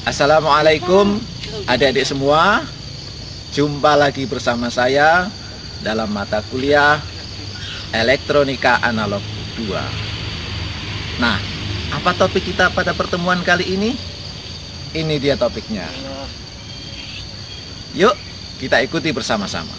Assalamualaikum adik-adik semua. Jumpa lagi bersama saya dalam mata kuliah Elektronika Analog 2. Nah, apa topik kita pada pertemuan kali ini? Ini dia topiknya. Yuk, kita ikuti bersama-sama.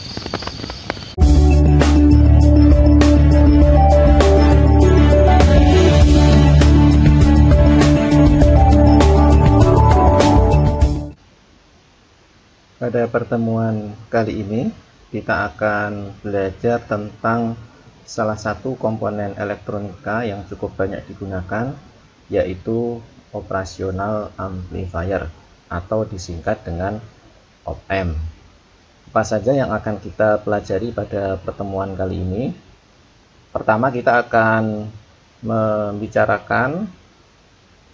Pada pertemuan kali ini, kita akan belajar tentang salah satu komponen elektronika yang cukup banyak digunakan, yaitu operasional amplifier atau disingkat dengan op-amp. Apa saja yang akan kita pelajari pada pertemuan kali ini? Pertama, kita akan membicarakan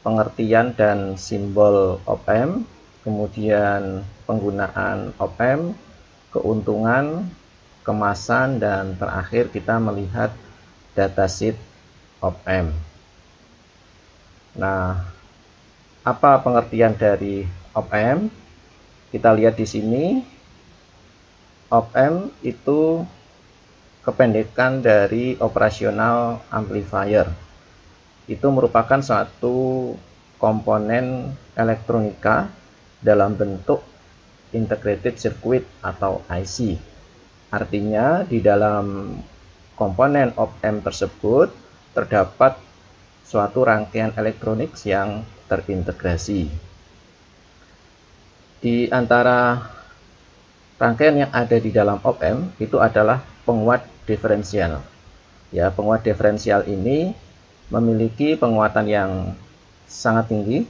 pengertian dan simbol op-amp, kemudian penggunaan op-amp, keuntungan, kemasan, dan terakhir kita melihat datasheet op-amp. Nah, apa pengertian dari op-amp? Kita lihat di sini, op-amp itu kependekan dari operasional amplifier. Itu merupakan suatu komponen elektronika dalam bentuk integrated circuit atau IC. Artinya di dalam komponen op-amp tersebut terdapat suatu rangkaian elektronik yang terintegrasi. Di antara rangkaian yang ada di dalam op-amp itu adalah penguat diferensial. Ya, penguat diferensial ini memiliki penguatan yang sangat tinggi,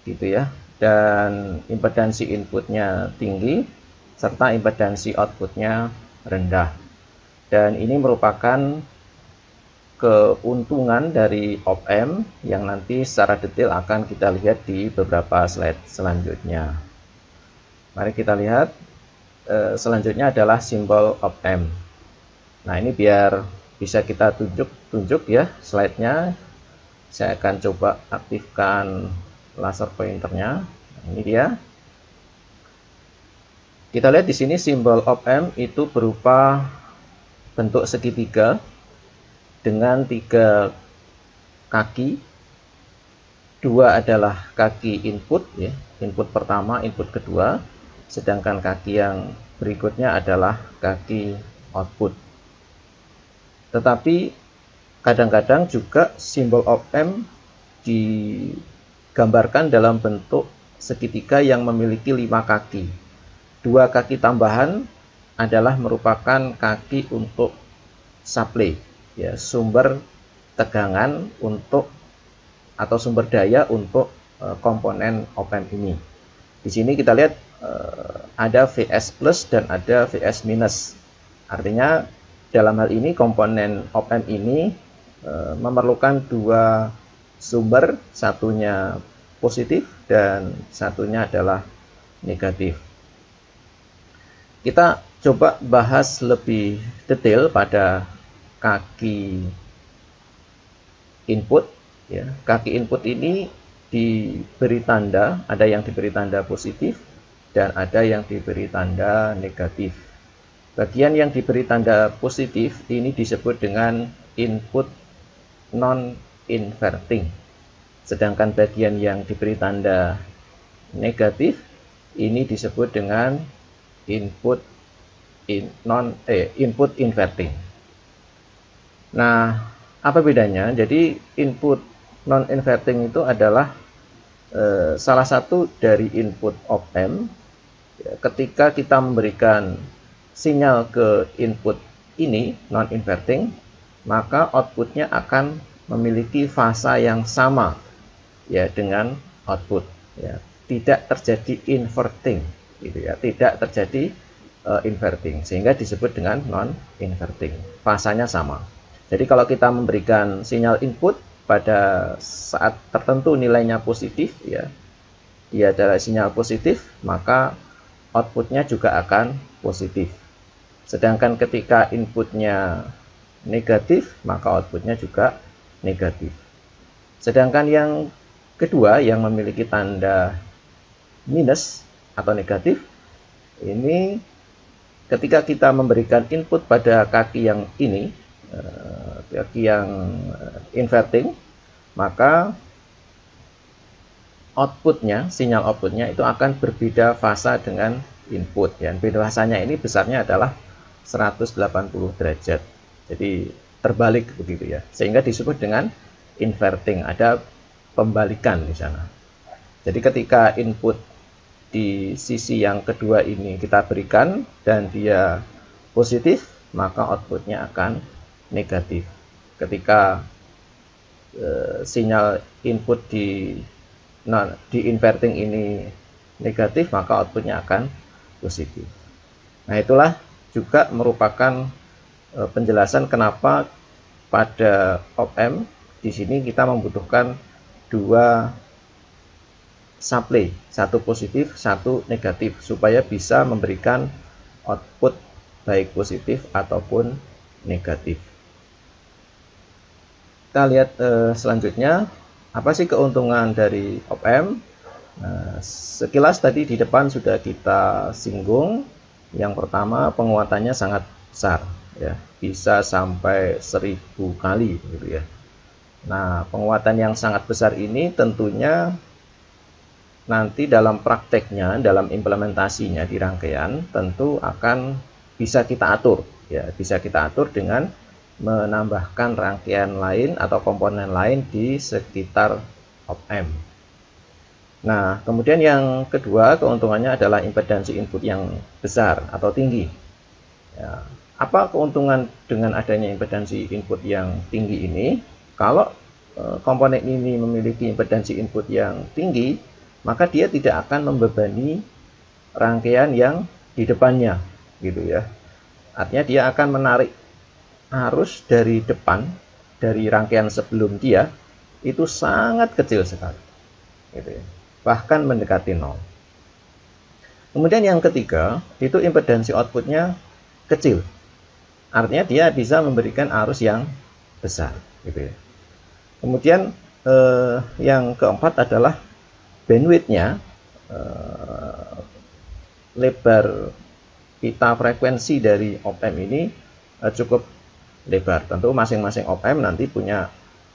gitu ya. Dan impedansi inputnya tinggi serta impedansi outputnya rendah, dan ini merupakan keuntungan dari op-amp yang nanti secara detail akan kita lihat di beberapa slide selanjutnya. Mari kita lihat selanjutnya adalah simbol op-amp. Nah, ini biar bisa kita tunjuk ya slide-nya. Saya akan coba aktifkan laser pointernya. Ini dia. Kita lihat di sini simbol op-amp itu berupa bentuk segitiga dengan 3 kaki. 2 adalah kaki input ya, input pertama, input kedua, sedangkan kaki yang berikutnya adalah kaki output. Tetapi kadang-kadang juga simbol op-amp digambarkan dalam bentuk segitiga yang memiliki 5 kaki. 2 kaki tambahan adalah merupakan kaki untuk supply, ya, sumber tegangan untuk atau sumber daya untuk komponen op-amp ini. Di sini kita lihat ada VS plus dan ada VS minus. Artinya dalam hal ini komponen op-amp ini memerlukan 2 sumber, satunya positif dan satunya adalah negatif. Kita coba bahas lebih detail pada kaki input ya. Kaki input ini diberi tanda, ada yang diberi tanda positif dan ada yang diberi tanda negatif. Bagian yang diberi tanda positif ini disebut dengan input non-inverting. Sedangkan bagian yang diberi tanda negatif ini disebut dengan input inverting. Nah, apa bedanya? Jadi input non-inverting itu adalah salah satu dari input op-amp. Ya, ketika kita memberikan sinyal ke input ini non-inverting, maka outputnya akan memiliki fasa yang sama ya dengan output ya. Tidak terjadi inverting gitu ya, tidak terjadi inverting, sehingga disebut dengan non-inverting. Fasanya sama. Jadi kalau kita memberikan sinyal input pada saat tertentu nilainya positif ya, dia adalah sinyal positif, maka outputnya juga akan positif. Sedangkan ketika inputnya negatif, maka outputnya juga negatif. Sedangkan yang kedua yang memiliki tanda minus atau negatif, ini ketika kita memberikan input pada kaki yang ini, kaki yang inverting, maka outputnya, sinyal outputnya itu akan berbeda fasa dengan input. Ya. Beda fasanya ini besarnya adalah 180 derajat. Jadi terbalik begitu ya. Sehingga disebut dengan inverting, ada pembalikan di sana. Jadi ketika input di sisi yang kedua ini kita berikan dan dia positif, maka outputnya akan negatif. Ketika sinyal input di inverting ini negatif, maka outputnya akan positif. Nah, itulah juga merupakan penjelasan kenapa pada op-amp di sini kita membutuhkan dua supply, satu positif, satu negatif, supaya bisa memberikan output baik positif ataupun negatif. Kita lihat selanjutnya, apa sih keuntungan dari op-amp? Nah, sekilas tadi di depan sudah kita singgung. Yang pertama, penguatannya sangat besar, ya, bisa sampai 1000 kali, gitu ya. Nah, penguatan yang sangat besar ini tentunya nanti dalam prakteknya, dalam implementasinya di rangkaian, tentu akan bisa kita atur, ya, bisa kita atur dengan menambahkan rangkaian lain atau komponen lain di sekitar op-amp. Nah, kemudian yang kedua keuntungannya adalah impedansi input yang besar atau tinggi. Ya, apa keuntungan dengan adanya impedansi input yang tinggi ini? Kalau komponen ini memiliki impedansi input yang tinggi, maka dia tidak akan membebani rangkaian yang di depannya, gitu ya. Artinya dia akan menarik arus dari depan, dari rangkaian sebelum dia, itu sangat kecil sekali, gitu ya. Bahkan mendekati nol. Kemudian yang ketiga, itu impedansi outputnya kecil. Artinya dia bisa memberikan arus yang besar, gitu ya. Kemudian yang keempat adalah bandwidth-nya, lebar pita frekuensi dari op-amp ini cukup lebar. Tentu masing-masing op-amp nanti punya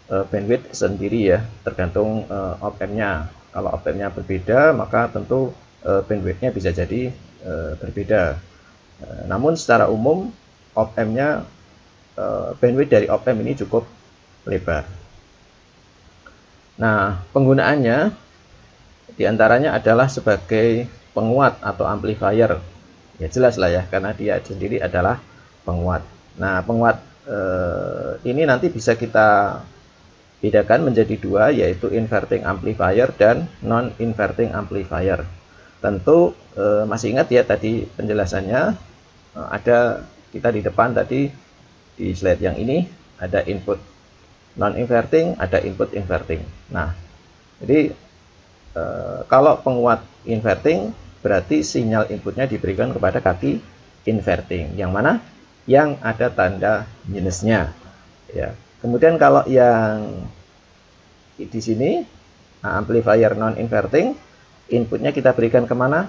bandwidth sendiri ya, tergantung op-ampnya. Kalau op-ampnya berbeda, maka tentu bandwidth-nya bisa jadi berbeda. Namun secara umum op-ampnya, bandwidth dari op-amp ini cukup lebar. Nah, penggunaannya di antaranya adalah sebagai penguat atau amplifier. Ya jelas lah ya, karena dia sendiri adalah penguat. Nah, penguat ini nanti bisa kita bedakan menjadi dua, yaitu inverting amplifier dan non-inverting amplifier. Tentu masih ingat ya tadi penjelasannya, ada kita di depan tadi di slide yang ini ada input non-inverting, ada input inverting. Nah, jadi kalau penguat inverting berarti sinyal inputnya diberikan kepada kaki inverting, yang mana yang ada tanda minusnya, ya. Kemudian kalau yang di sini amplifier non inverting, inputnya kita berikan kemana?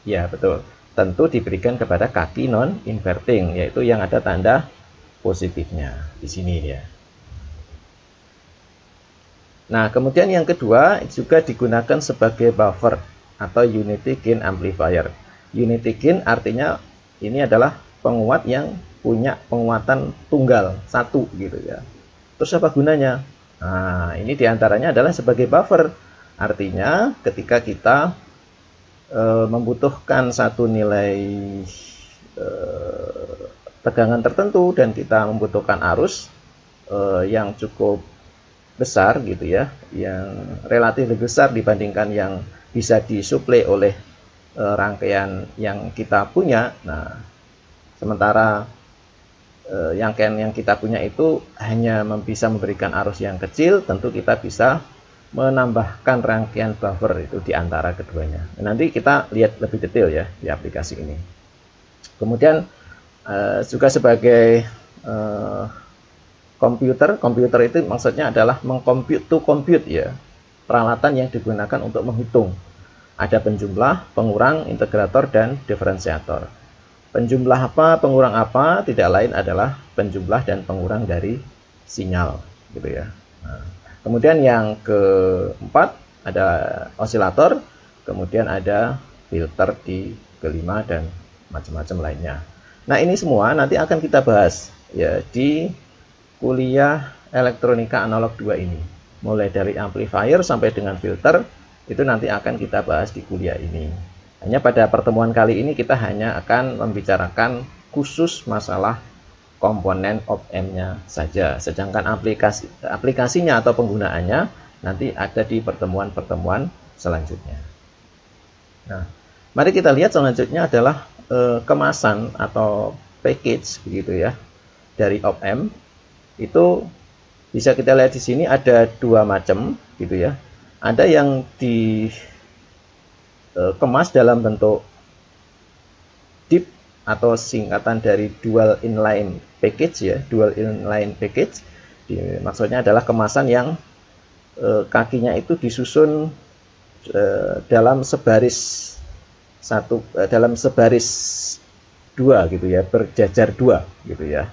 Ya betul, tentu diberikan kepada kaki non inverting, yaitu yang ada tanda positifnya di sini ya. Nah, kemudian yang kedua juga digunakan sebagai buffer atau unity gain amplifier. Unity gain artinya ini adalah penguat yang punya penguatan tunggal, satu gitu ya. Terus apa gunanya? Nah, ini diantaranya adalah sebagai buffer. Artinya ketika kita membutuhkan satu nilai tegangan tertentu dan kita membutuhkan arus yang cukup besar gitu ya, yang relatif lebih besar dibandingkan yang bisa disuplai oleh rangkaian yang kita punya. Nah, sementara rangkaian yang kita punya itu hanya bisa memberikan arus yang kecil, tentu kita bisa menambahkan rangkaian buffer itu di antara keduanya. Nanti kita lihat lebih detail ya di aplikasi ini. Kemudian juga sebagai komputer itu maksudnya adalah mengcompute to compute ya, peralatan yang digunakan untuk menghitung. Ada penjumlah, pengurang, integrator, dan diferensiator. Penjumlah apa, pengurang apa, tidak lain adalah penjumlah dan pengurang dari sinyal, gitu ya. Nah, kemudian yang keempat ada osilator, kemudian ada filter di kelima dan macam-macam lainnya. Nah, ini semua nanti akan kita bahas ya di kuliah elektronika analog 2 ini. Mulai dari amplifier sampai dengan filter, itu nanti akan kita bahas di kuliah ini. Hanya pada pertemuan kali ini kita hanya akan membicarakan khusus masalah komponen op-amp-nya saja. Sedangkan aplikasinya atau penggunaannya nanti ada di pertemuan-pertemuan selanjutnya. Nah, mari kita lihat selanjutnya adalah kemasan atau package begitu ya dari op-amp. Itu bisa kita lihat di sini ada dua macam gitu ya. Ada yang dikemas dalam bentuk DIP atau singkatan dari dual inline package ya, dual inline package. Maksudnya adalah kemasan yang kakinya itu disusun dalam sebaris dua gitu ya, berjajar dua gitu ya.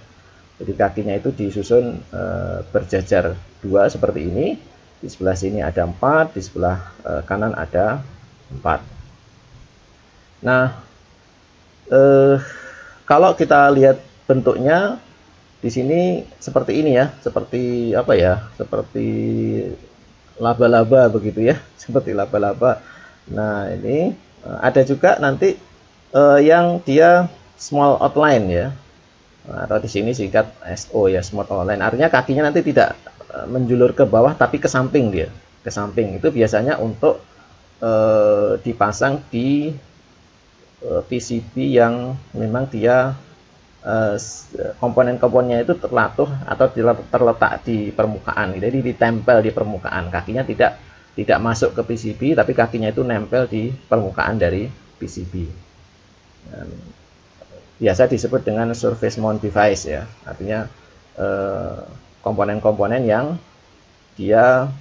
Jadi kakinya itu disusun berjajar dua seperti ini. Di sebelah sini ada 4, di sebelah kanan ada 4. Nah, kalau kita lihat bentuknya di sini seperti ini ya, seperti apa ya? Seperti laba-laba begitu ya, seperti laba-laba. Nah, ini ada juga nanti yang dia small outline ya. Atau di sini singkat SO ya, small outline. Artinya kakinya nanti tidak menjulur ke bawah tapi ke samping dia. Ke samping itu biasanya untuk dipasang di PCB yang memang dia komponen-komponennya itu terlatuk atau terletak di permukaan. Jadi ditempel di permukaan. Kakinya tidak masuk ke PCB tapi kakinya itu nempel di permukaan dari PCB. Biasa disebut dengan surface mount device ya, artinya komponen-komponen yang dia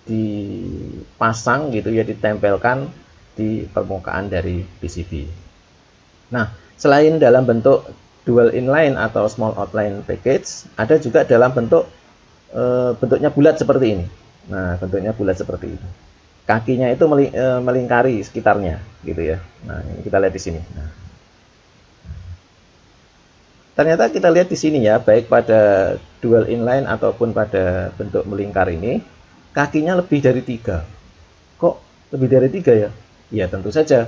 dipasang gitu ya, ditempelkan di permukaan dari PCB. Nah, selain dalam bentuk dual inline atau small outline package, ada juga dalam bentuknya bulat seperti ini. Nah, bentuknya bulat seperti ini. Kakinya itu melingkari sekitarnya gitu ya. Nah, ini kita lihat di sini. Nah, ternyata kita lihat di sini ya, baik pada dual inline ataupun pada bentuk melingkar ini, kakinya lebih dari 3. Kok lebih dari 3 ya? Ya tentu saja.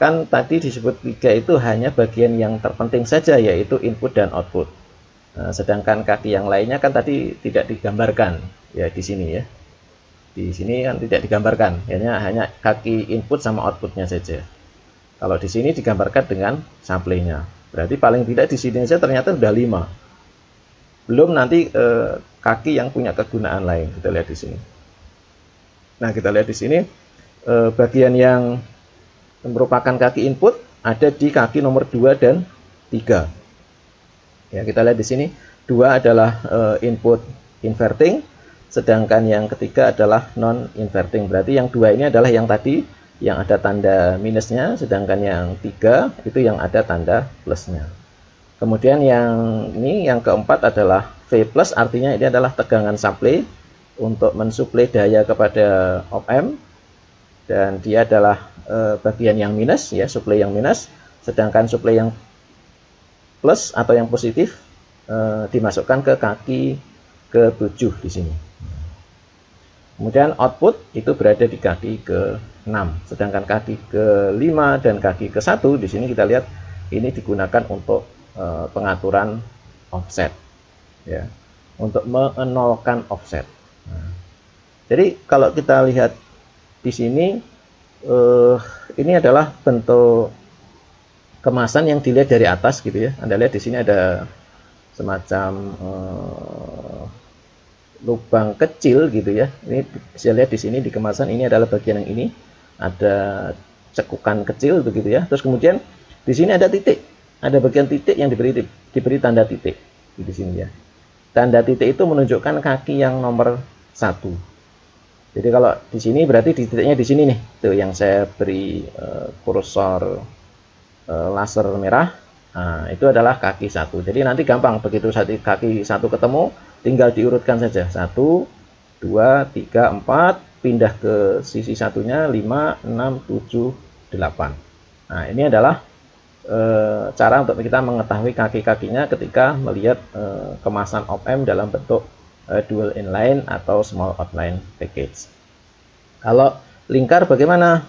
Kan tadi disebut 3 itu hanya bagian yang terpenting saja, yaitu input dan output. Nah, sedangkan kaki yang lainnya kan tadi tidak digambarkan ya di sini ya. Di sini kan tidak digambarkan, hanya kaki input sama outputnya saja. Kalau di sini digambarkan dengan sampelnya. Berarti paling tidak di sini saja ternyata sudah 5. Belum nanti kaki yang punya kegunaan lain. Kita lihat di sini. Nah, kita lihat di sini bagian yang merupakan kaki input ada di kaki nomor 2 dan 3. Ya, kita lihat di sini 2 adalah input inverting, sedangkan yang ketiga adalah non inverting. Berarti yang 2 ini adalah yang tadi yang ada tanda minusnya, sedangkan yang 3 itu yang ada tanda plusnya. Kemudian yang keempat adalah V+, artinya ini adalah tegangan supply untuk mensuplai daya kepada op-amp, dan dia adalah bagian yang minus ya, supply yang minus, sedangkan supply yang plus atau yang positif dimasukkan ke kaki ke-7 di sini. Kemudian output itu berada di kaki ke-6, sedangkan kaki ke-5 dan kaki ke-1 di sini kita lihat ini digunakan untuk pengaturan offset ya, untuk menolkan offset. Nah, jadi kalau kita lihat di sini ini adalah bentuk kemasan yang dilihat dari atas gitu ya. Anda lihat di sini ada semacam lubang kecil gitu ya. Ini saya lihat di sini di kemasan ini adalah bagian yang ini ada cekukan kecil begitu ya. Terus kemudian di sini ada titik, ada bagian titik yang diberi tanda titik di sini ya. Tanda titik itu menunjukkan kaki yang nomor 1. Jadi kalau di sini berarti di titiknya di sini nih, tuh yang saya beri kursor laser merah. Nah, itu adalah kaki 1. Jadi nanti gampang, begitu kaki 1 ketemu, tinggal diurutkan saja. 1, 2, 3, 4, pindah ke sisi satunya 5, 6, 7, 8. Nah, ini adalah cara untuk kita mengetahui kaki-kakinya ketika melihat kemasan op-amp dalam bentuk dual inline atau small outline package. Kalau lingkar bagaimana?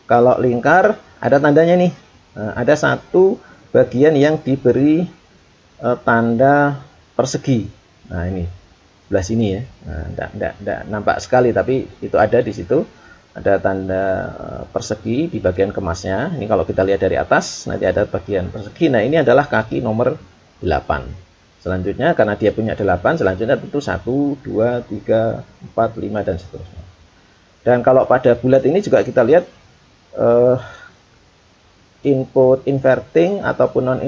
Kalau lingkar ada tandanya nih. Ada satu bagian yang diberi tanda persegi. Nah, ini sebelah sini ya. Tidak nampak sekali, tapi itu ada di situ. Ada tanda persegi di bagian kemasnya. Ini kalau kita lihat dari atas, nanti ada bagian persegi. Nah, ini adalah kaki nomor 8. Selanjutnya, karena dia punya 8, selanjutnya tentu 1, 2, 3, 4, 5, dan seterusnya. Dan kalau pada bulat ini juga kita lihat input inverting ataupun non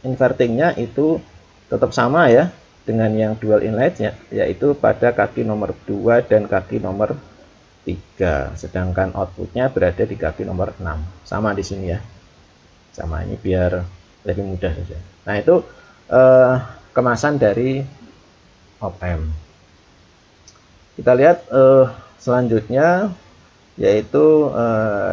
invertingnya itu tetap sama ya dengan yang dual inline, yaitu pada kaki nomor 2 dan kaki nomor 3, sedangkan outputnya berada di kaki nomor 6. Sama di sini ya, sama, ini biar lebih mudah saja. Nah, itu kemasan dari op-amp. Kita lihat selanjutnya yaitu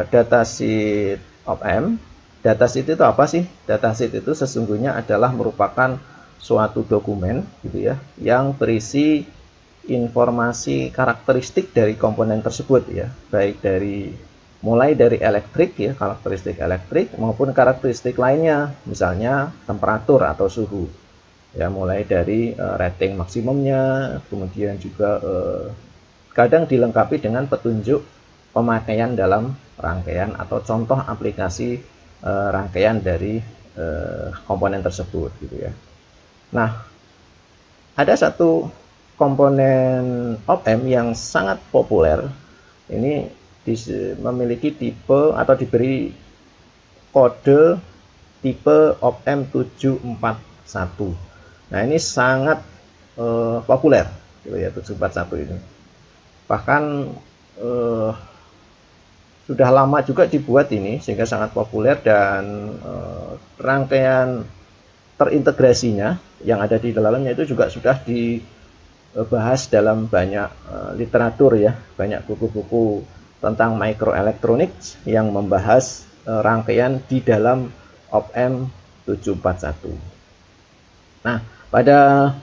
datasheet op-amp. Datasheet itu apa sih? Datasheet itu sesungguhnya adalah merupakan suatu dokumen gitu ya, yang berisi informasi karakteristik dari komponen tersebut ya, baik mulai dari elektrik ya, karakteristik elektrik, maupun karakteristik lainnya, misalnya temperatur atau suhu ya, mulai dari rating maksimumnya, kemudian juga kadang dilengkapi dengan petunjuk pemakaian dalam rangkaian atau contoh aplikasi rangkaian dari komponen tersebut gitu ya. Nah, ada satu komponen op-amp yang sangat populer. Ini memiliki tipe atau diberi kode tipe op-amp 741. Nah, ini sangat populer gitu ya, 741 ini. Bahkan sudah lama juga dibuat ini sehingga sangat populer, dan rangkaian terintegrasinya yang ada di dalamnya itu juga sudah dibahas dalam banyak literatur ya, banyak buku-buku tentang microelectronics yang membahas rangkaian di dalam op-amp 741. Nah, pada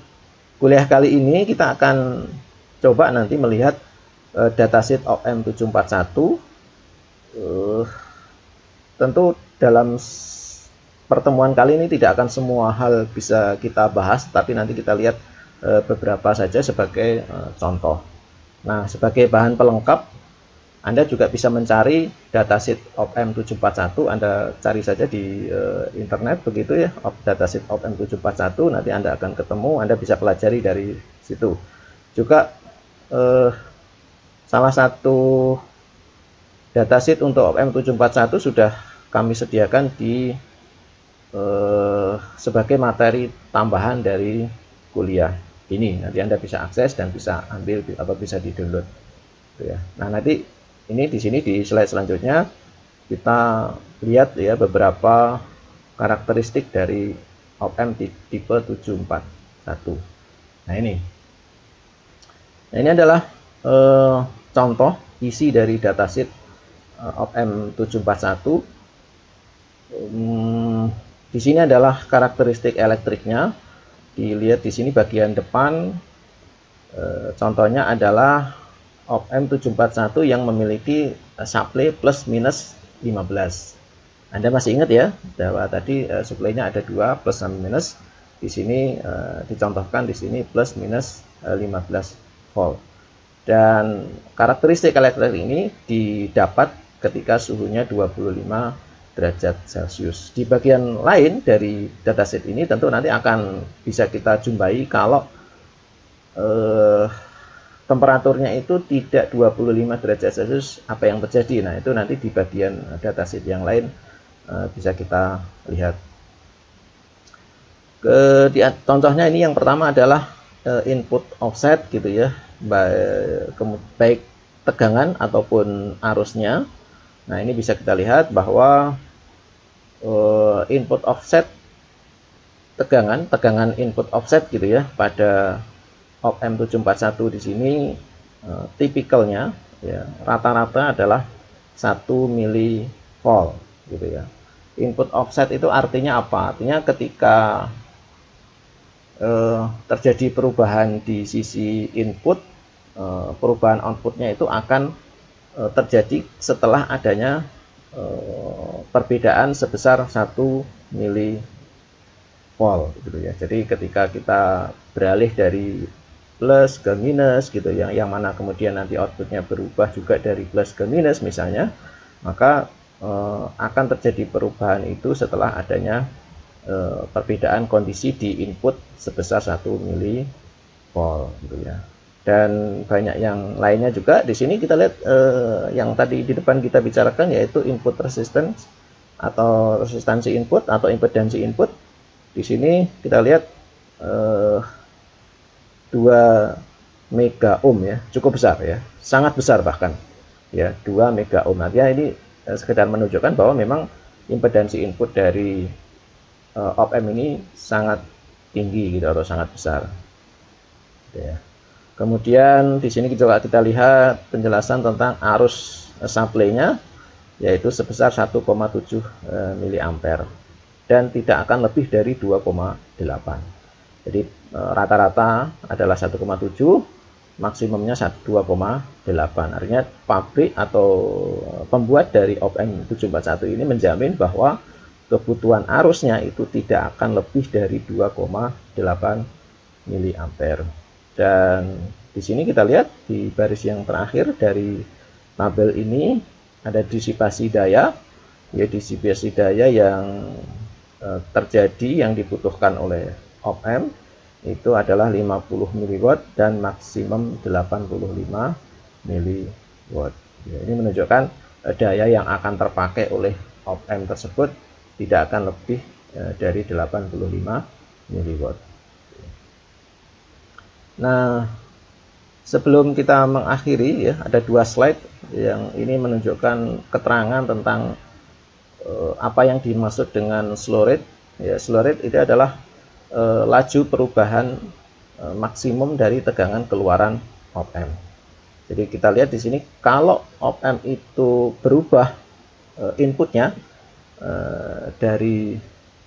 kuliah kali ini kita akan coba nanti melihat datasheet op-amp 741. Tentu dalam pertemuan kali ini tidak akan semua hal bisa kita bahas, tapi nanti kita lihat beberapa saja sebagai contoh. Nah, sebagai bahan pelengkap, Anda juga bisa mencari datasheet op-amp 741. Anda cari saja di internet begitu ya, datasheet op-amp 741, nanti Anda akan ketemu, Anda bisa pelajari dari situ. Juga salah satu datasheet untuk op-amp 741 sudah kami sediakan di sebagai materi tambahan dari kuliah ini. Nanti Anda bisa akses dan bisa ambil atau bisa di-download. Ya. Nah, nanti ini di sini di slide selanjutnya kita lihat ya beberapa karakteristik dari op-amp tipe 741. Nah, ini adalah contoh isi dari datasheet op-amp 741. Di sini adalah karakteristik elektriknya. Dilihat di sini bagian depan, contohnya adalah op-amp 741 yang memiliki supply plus minus 15. Anda masih ingat ya bahwa tadi supply-nya ada 2, plus sama minus. Di sini dicontohkan di sini plus minus 15 volt. Dan karakteristik elektrik ini didapat ketika suhunya 25 derajat Celcius. Di bagian lain dari datasheet ini tentu nanti akan bisa kita jumpai kalau temperaturnya itu tidak 25 derajat Celcius, apa yang terjadi. Nah, itu nanti di bagian datasheet yang lain bisa kita lihat. Contohnya ini yang pertama adalah input offset gitu ya, baik tegangan ataupun arusnya. Nah, ini bisa kita lihat bahwa input offset tegangan input offset gitu ya pada OPM 741 di sini tipikalnya ya rata-rata adalah 1 milivolt gitu ya. Input offset itu artinya apa? Artinya ketika terjadi perubahan di sisi input, perubahan outputnya itu akan terjadi setelah adanya perbedaan sebesar 1 milivolt gitu ya. Jadi ketika kita beralih dari plus ke minus gitu ya, yang mana kemudian nanti outputnya berubah juga dari plus ke minus misalnya, maka akan terjadi perubahan itu setelah adanya perbedaan kondisi di input sebesar 1 milivolt gitu ya. Dan banyak yang lainnya juga. Di sini kita lihat yang tadi di depan kita bicarakan, yaitu input resistance atau resistansi input atau impedansi input. Di sini kita lihat 2 mega ohm ya, cukup besar ya, sangat besar bahkan ya, 2 mega ohm. Artinya ini sekedar menunjukkan bahwa memang impedansi input dari OPM ini sangat tinggi gitu atau sangat besar ya. Kemudian di sini juga kita lihat penjelasan tentang arus supply-nya, yaitu sebesar 1,7 miliampere dan tidak akan lebih dari 2,8. Jadi rata-rata adalah 1,7, maksimumnya 2,8. Artinya pabrik atau pembuat dari OPM 741 ini menjamin bahwa kebutuhan arusnya itu tidak akan lebih dari 2,8 miliampere. Dan di sini kita lihat di baris yang terakhir dari tabel ini ada disipasi daya, ya disipasi daya yang terjadi yang dibutuhkan oleh OPM itu adalah 50 miliwatt dan maksimum 85 miliwatt. Ya, ini menunjukkan daya yang akan terpakai oleh OPM tersebut tidak akan lebih dari 85 miliwatt. Nah, sebelum kita mengakhiri ya, ada 2 slide yang ini menunjukkan keterangan tentang apa yang dimaksud dengan slow rate. Ya, slow rate itu adalah laju perubahan maksimum dari tegangan keluaran OPM. Jadi kita lihat di sini kalau OPM itu berubah inputnya dari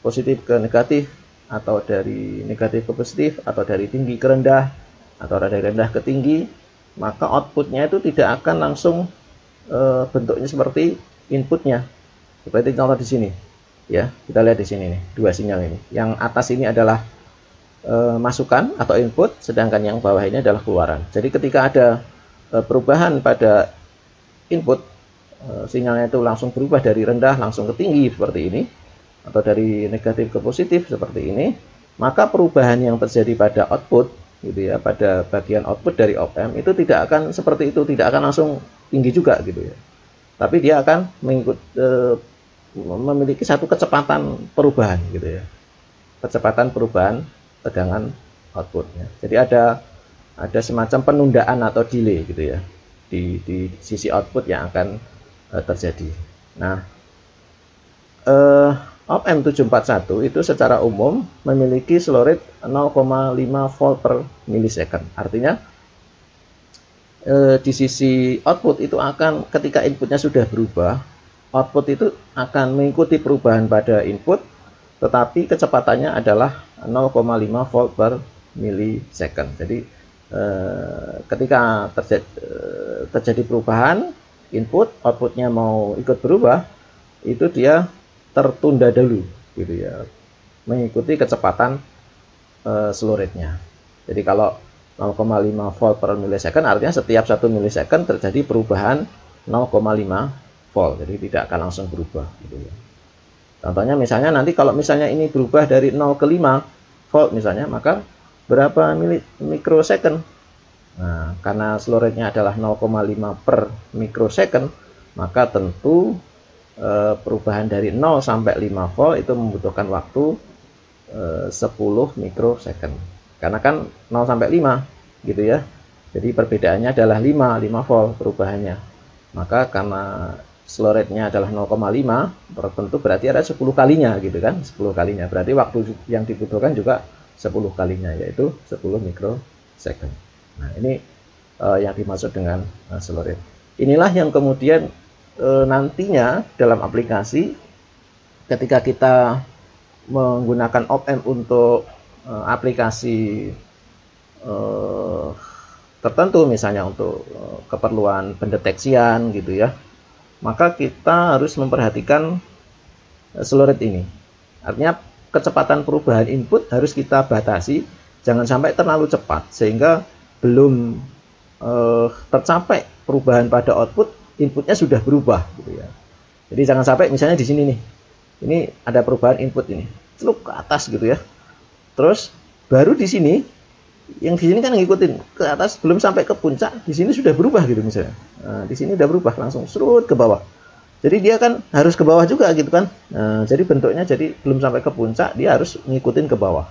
positif ke negatif, atau dari negatif ke positif, atau dari tinggi ke rendah, atau dari rendah ke tinggi, maka outputnya itu tidak akan langsung bentuknya seperti inputnya. Seperti contoh di sini, ya kita lihat di sini nih, 2 sinyal ini. Yang atas ini adalah masukan atau input, sedangkan yang bawah ini adalah keluaran. Jadi ketika ada perubahan pada input, sinyalnya itu langsung berubah dari rendah langsung ke tinggi seperti ini, atau dari negatif ke positif seperti ini, maka perubahan yang terjadi pada output gitu ya, pada bagian output dari OPM itu tidak akan seperti itu, tidak akan langsung tinggi juga gitu ya, tapi dia akan memiliki satu kecepatan perubahan gitu ya, kecepatan perubahan tegangan outputnya. Jadi ada semacam penundaan atau delay gitu ya di sisi output yang akan terjadi. Nah, OPM 741 itu secara umum memiliki slow rate 0,5 volt per milisecond. Artinya di sisi output itu akan, ketika inputnya sudah berubah, output itu akan mengikuti perubahan pada input, tetapi kecepatannya adalah 0,5 volt per milisecond. Jadi ketika terjadi perubahan input, outputnya mau ikut berubah, itu dia tertunda dulu gitu ya, mengikuti kecepatan slow rate-nya. Jadi kalau 0,5 volt per milisecond artinya setiap 1 milisecond terjadi perubahan 0,5 volt, jadi tidak akan langsung berubah gitu ya. Contohnya misalnya nanti kalau misalnya ini berubah dari 0 ke 5 volt misalnya, maka berapa mikrosecond? Nah, karena slow rate-nya adalah 0,5 per mikrosecond, maka tentu perubahan dari 0 sampai 5 volt itu membutuhkan waktu 10 mikrosecond. karena kan 0 sampai 5 gitu ya. Jadi perbedaannya adalah 5 volt perubahannya. Maka karena slow rate-nya adalah 0,5, tentu berarti ada 10 kalinya gitu kan, 10 kalinya. Berarti waktu yang dibutuhkan juga 10 kalinya, yaitu 10 mikrosecond. Nah, ini yang dimaksud dengan slow rate. Inilah yang kemudian nantinya dalam aplikasi ketika kita menggunakan op-amp untuk aplikasi tertentu, misalnya untuk keperluan pendeteksian gitu ya, maka kita harus memperhatikan slow rate ini. Artinya kecepatan perubahan input harus kita batasi, jangan sampai terlalu cepat sehingga belum tercapai perubahan pada output, inputnya sudah berubah gitu ya. Jadi jangan sampai misalnya di sini nih, ini ada perubahan input ini, celuk ke atas gitu ya. Terus baru di sini, yang di sini kan ngikutin ke atas, belum sampai ke puncak, di sini sudah berubah gitu misalnya. Nah, di sini udah berubah langsung serut ke bawah. Jadi dia kan harus ke bawah juga gitu kan. Nah, jadi bentuknya jadi belum sampai ke puncak, dia harus ngikutin ke bawah.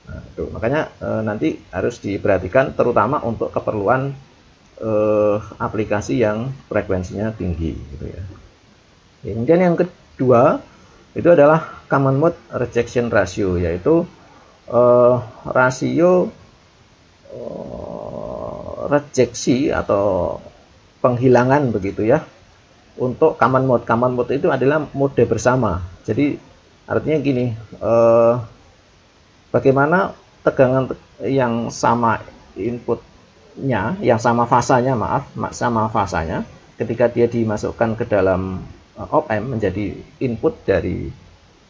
Nah, itu makanya nanti harus diperhatikan terutama untuk keperluan aplikasi yang frekuensinya tinggi gitu ya. Kemudian yang kedua itu adalah common mode rejection ratio, yaitu rasio rejeksi atau penghilangan begitu ya untuk common mode. Common mode itu adalah mode bersama. Jadi artinya gini, bagaimana tegangan yang sama inputnya, yang sama fasanya, sama fasanya, ketika dia dimasukkan ke dalam op-amp menjadi input dari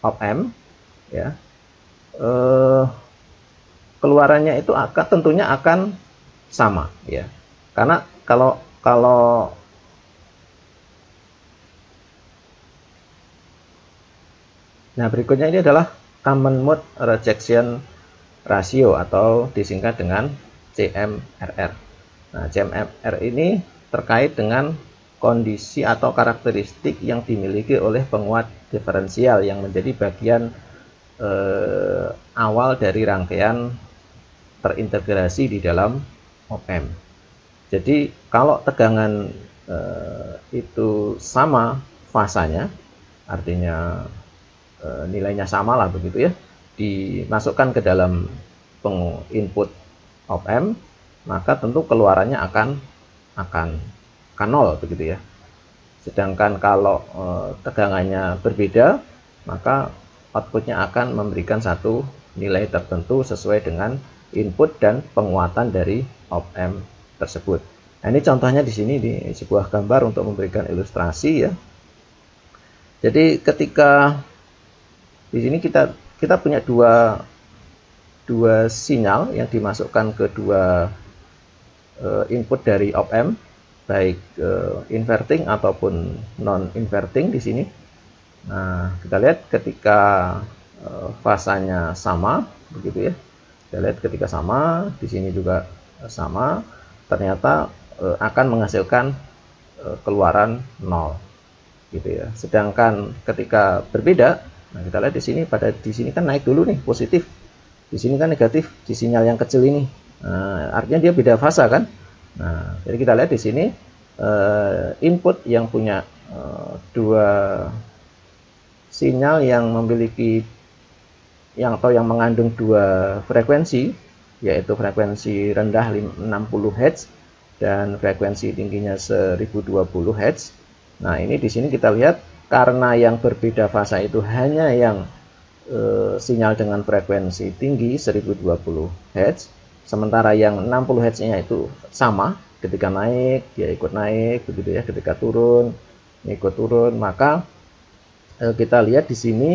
op-amp ya, keluarannya itu tentunya akan sama ya. Karena kalau nah, berikutnya ini adalah common mode rejection ratio atau disingkat dengan CMRR. Nah, CMRR ini terkait dengan kondisi atau karakteristik yang dimiliki oleh penguat diferensial yang menjadi bagian awal dari rangkaian terintegrasi di dalam op-amp. Jadi kalau tegangan itu sama fasanya, artinya nilainya sama lah begitu ya, dimasukkan ke dalam input op-amp, maka tentu keluarannya akan nol begitu ya. Sedangkan kalau tegangannya berbeda, maka outputnya akan memberikan satu nilai tertentu sesuai dengan input dan penguatan dari op-amp tersebut. Nah, ini contohnya di sini di sebuah gambar untuk memberikan ilustrasi ya. Jadi ketika di sini kita punya dua sinyal yang dimasukkan ke dua input dari op-amp, baik inverting ataupun non-inverting di sini. Nah, kita lihat ketika fasanya sama, begitu ya. Kita lihat ketika sama, di sini juga sama, ternyata akan menghasilkan keluaran 0, gitu ya. Sedangkan ketika berbeda, nah kita lihat di sini kan naik dulu nih positif, di sini kan negatif di sinyal yang kecil ini. Nah, artinya dia beda fasa kan. Nah, jadi kita lihat di sini input yang punya dua sinyal yang memiliki yang mengandung dua frekuensi, yaitu frekuensi rendah 60 Hz dan frekuensi tingginya 1020 Hz. Nah, ini di sini kita lihat karena yang berbeda fasa itu hanya yang sinyal dengan frekuensi tinggi 1020 Hz, sementara yang 60 Hz-nya itu sama, ketika naik dia ikut naik begitu ya, ketika turun ikut turun, maka kita lihat di sini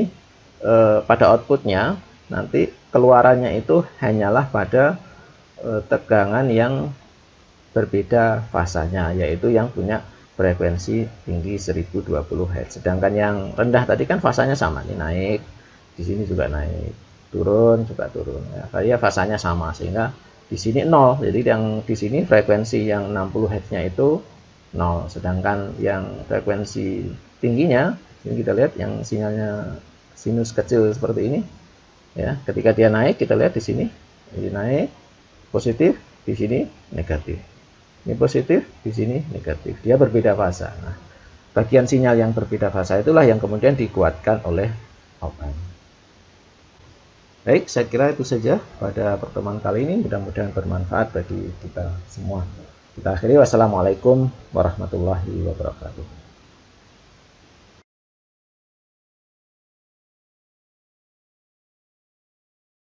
pada outputnya nanti keluarannya itu hanyalah pada tegangan yang berbeda fasanya, yaitu yang punya frekuensi tinggi 1020 Hz. Sedangkan yang rendah tadi kan fasanya sama, ini naik, di sini juga naik, turun juga turun. Ya, fasanya sama sehingga di sini 0. Jadi yang di sini frekuensi yang 60 Hz-nya itu 0. Sedangkan yang frekuensi tingginya, ini kita lihat yang sinyalnya sinus kecil seperti ini. Ya, ketika dia naik kita lihat di sini Ini naik, positif, di sini negatif. Ini positif, di sini negatif. Dia berbeda fasa. Nah, bagian sinyal yang berbeda fasa itulah yang kemudian dikuatkan oleh op-amp. Baik, saya kira itu saja pada pertemuan kali ini. Mudah-mudahan bermanfaat bagi kita semua. Kita akhiri. Wassalamualaikum warahmatullahi wabarakatuh.